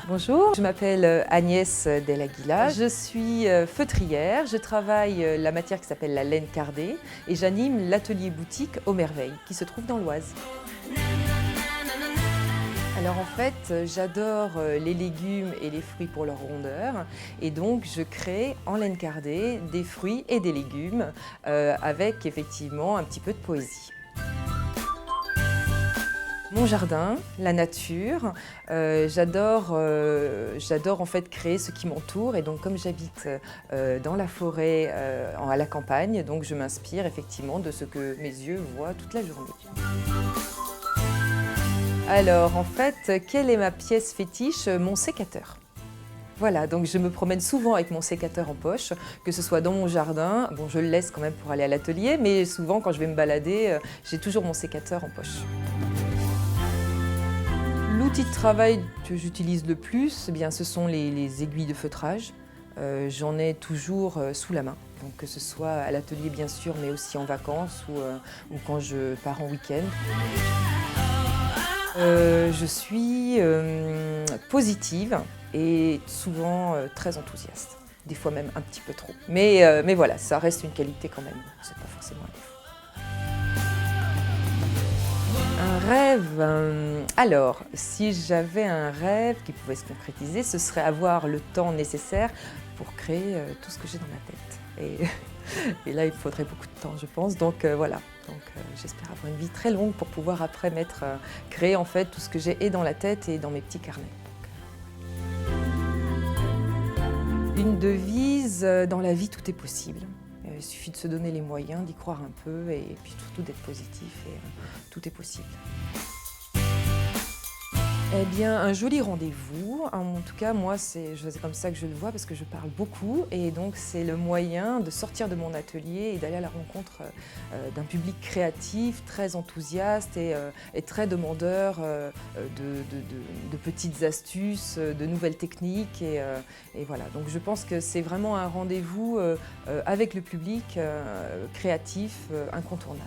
Bonjour, je m'appelle Agnès Del Aguila, je suis feutrière, je travaille la matière qui s'appelle la laine cardée et j'anime l'atelier boutique Aux Merveilles qui se trouve dans l'Oise. Alors en fait, j'adore les légumes et les fruits pour leur rondeur et donc je crée en laine cardée des fruits et des légumes avec effectivement un petit peu de poésie. Mon jardin, la nature, j'adore en fait créer ce qui m'entoure et donc comme j'habite dans la forêt, à la campagne, donc je m'inspire effectivement de ce que mes yeux voient toute la journée. Alors en fait, quelle est ma pièce fétiche? Mon sécateur. Voilà, donc je me promène souvent avec mon sécateur en poche, que ce soit dans mon jardin, bon je le laisse quand même pour aller à l'atelier, mais souvent quand je vais me balader, j'ai toujours mon sécateur en poche. L'outil de travail que j'utilise le plus, eh bien, ce sont les aiguilles de feutrage. J'en ai toujours sous la main, donc que ce soit à l'atelier bien sûr, mais aussi en vacances ou quand je pars en week-end. Je suis positive et souvent très enthousiaste, des fois même un petit peu trop. Mais voilà, ça reste une qualité quand même, c'est pas forcément un défaut. Un rêve, alors si j'avais un rêve qui pouvait se concrétiser, ce serait avoir le temps nécessaire pour créer tout ce que j'ai dans ma tête. Et là, il me faudrait beaucoup de temps, je pense. Donc voilà, j'espère avoir une vie très longue pour pouvoir après créer en fait tout ce que j'ai et dans la tête et dans mes petits carnets. Une devise, dans la vie, tout est possible. Il suffit de se donner les moyens, d'y croire un peu et puis surtout d'être positif et tout est possible. Eh bien, un joli rendez-vous. En tout cas, moi, c'est comme ça que je le vois parce que je parle beaucoup et donc c'est le moyen de sortir de mon atelier et d'aller à la rencontre d'un public créatif, très enthousiaste et très demandeur de petites astuces, de nouvelles techniques et voilà. Donc je pense que c'est vraiment un rendez-vous avec le public créatif incontournable.